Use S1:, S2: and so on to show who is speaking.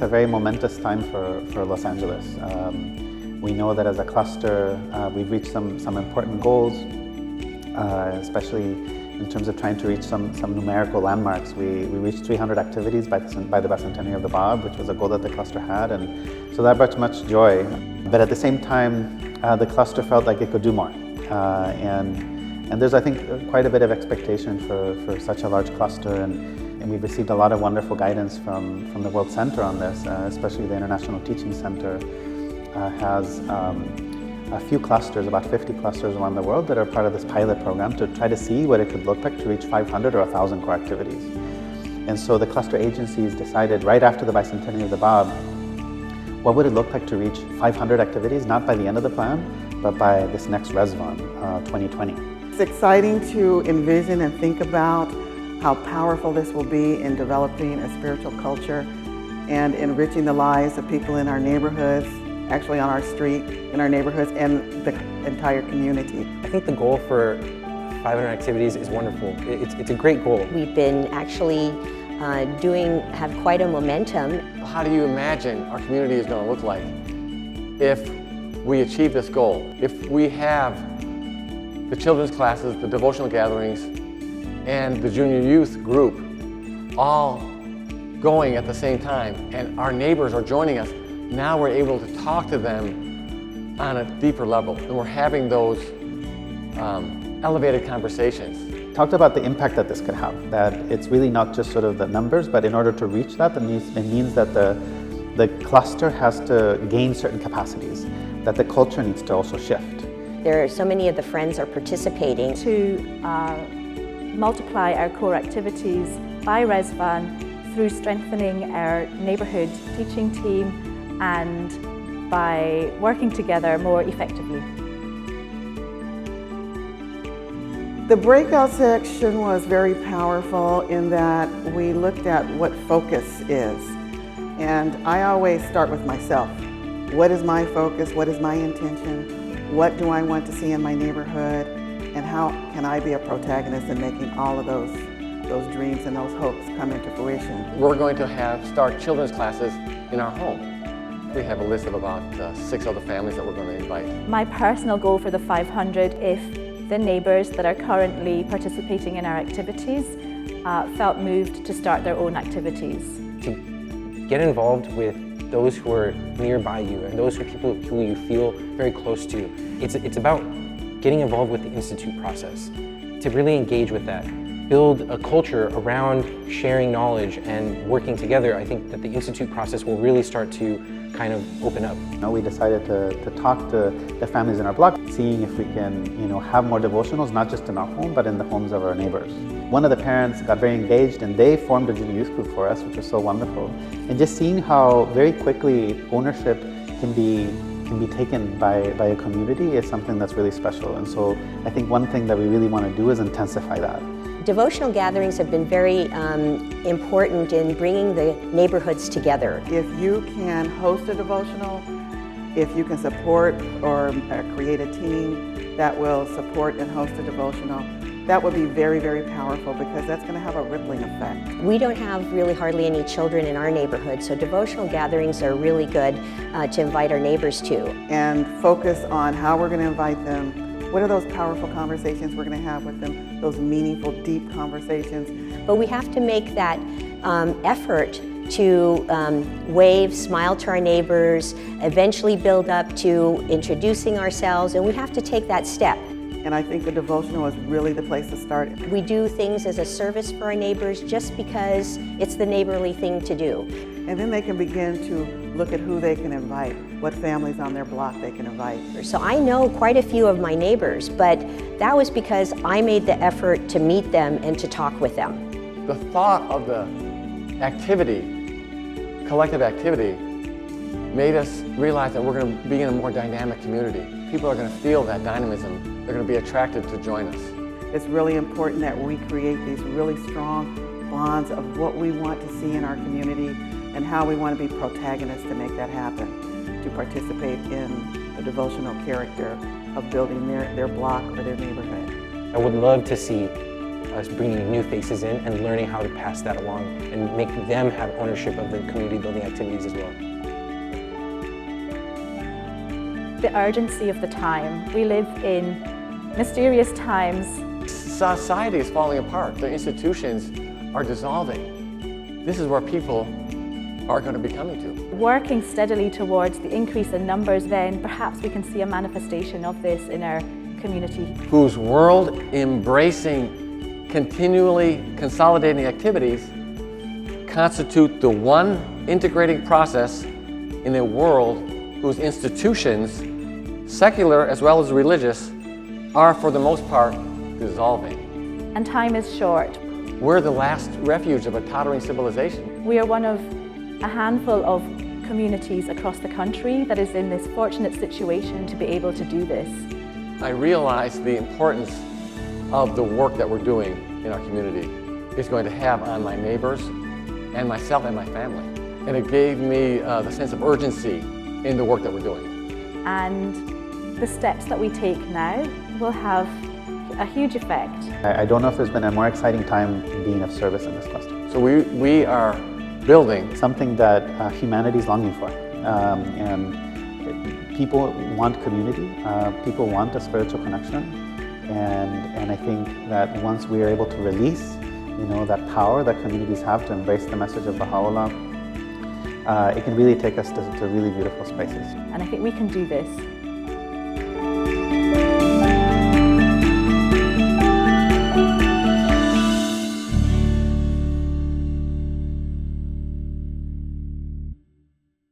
S1: a very momentous time for Los Angeles. We know that as a cluster, we've reached some important goals, especially in terms of trying to reach some numerical landmarks. We reached 300 activities by the bicentennial of the Bab, which was a goal that the cluster had, and so that brought much joy. But at the same time, the cluster felt like it could do more. And there's, I think, quite a bit of expectation for such a large cluster, and we've received a lot of wonderful guidance from the World Center on this, especially the International Teaching Center has a few clusters, about 50 clusters around the world that are part of this pilot program to try to see what it could look like to reach 500 or 1,000 core activities. And so the cluster agencies decided right after the bicentennial of the Bab, what would it look like to reach 500 activities, not by the end of the plan, but by this next Resvan, 2020.
S2: It's exciting to envision and think about how powerful this will be in developing a spiritual culture and enriching the lives of people in our neighborhoods, actually on our street, in our neighborhoods, and the entire community.
S3: I think the goal for 500 activities is wonderful. It's a great goal.
S4: We've been actually have quite a momentum.
S5: How do you imagine our community is going to look like if we achieve this goal? If we have the children's classes, the devotional gatherings, and the junior youth group all going at the same time, and our neighbors are joining us, now we're able to talk to them on a deeper level, and we're having those elevated conversations.
S1: Talked about the impact that this could have, that it's really not just sort of the numbers, but in order to reach that, it means that the cluster has to gain certain capacities, that the culture needs to also shift.
S4: There are so many of the friends are participating.
S6: To multiply our core activities by Resvan through strengthening our neighbourhood teaching team and by working together more effectively.
S2: The breakout section was very powerful in that we looked at what focus is. And I always start with myself. What is my focus? What is my intention? What do I want to see in my neighborhood? And how can I be a protagonist in making all of those dreams and those hopes come into fruition?
S5: We're going to start children's classes in our home. We have a list of about 6 other families that we're going to invite.
S6: My personal goal for the 500, if the neighbours that are currently participating in our activities felt moved to start their own activities.
S3: To get involved with those who are nearby you and those people who you feel very close to. It's about getting involved with the Institute process, to really engage with that. Build a culture around sharing knowledge and working together. I think that the Institute process will really start to kind of open up.
S1: We decided to talk to the families in our block, seeing if we can have more devotionals, not just in our home, but in the homes of our neighbors. One of the parents got very engaged and they formed a junior youth group for us, which was so wonderful. And just seeing how very quickly ownership can be taken by a community is something that's really special. And so I think one thing that we really want to do is intensify that.
S4: Devotional gatherings have been very important in bringing the neighborhoods together.
S2: If you can host a devotional, if you can support or create a team that will support and host a devotional, that would be very, very powerful because that's going to have a rippling effect.
S4: We don't have really hardly any children in our neighborhood, so devotional gatherings are really good to invite our neighbors to.
S2: And focus on how we're going to invite them. What are those powerful conversations we're going to have with them, those meaningful, deep conversations?
S4: But we have to make that effort to wave, smile to our neighbors, eventually build up to introducing ourselves, and we have to take that step.
S2: And I think the devotional is really the place to start.
S4: We do things as a service for our neighbors just because it's the neighborly thing to do.
S2: And then they can begin to look at who they can invite, what families on their block they can invite.
S4: So I know quite a few of my neighbors, but that was because I made the effort to meet them and to talk with them.
S5: The thought of the activity, collective activity, made us realize that we're going to be in a more dynamic community. People are going to feel that dynamism. They're going to be attracted to join us.
S2: It's really important that we create these really strong bonds of what we want to see in our community and how we want to be protagonists to make that happen, to participate in the devotional character of building their block or their neighborhood.
S3: I would love to see us bringing new faces in and learning how to pass that along and make them have ownership of the community building activities as well.
S6: The urgency of the time. We live in mysterious times.
S5: Society is falling apart. The institutions are dissolving. This is where people are going to be coming to.
S6: Working steadily towards the increase in numbers, then perhaps we can see a manifestation of this in our community.
S5: Whose world-embracing, continually consolidating activities constitute the one integrating process in a world whose institutions, secular as well as religious, are for the most part dissolving.
S6: And time is short.
S5: We're the last refuge of a tottering civilization.
S6: We are one of a handful of communities across the country that is in this fortunate situation to be able to do this.
S5: I realize the importance of the work that we're doing in our community is going to have on my neighbors and myself and my family. And it gave me the sense of urgency in the work that we're doing.
S6: And the steps that we take now will have a huge effect.
S1: I don't know if there's been a more exciting time being of service in this cluster.
S5: So we are building
S1: Something that humanity is longing for. And people want community, people want a spiritual connection. And I think that once we are able to release, that power that communities have to embrace the message of Baha'u'llah, it can really take us to really beautiful spaces.
S6: And I think we can do this.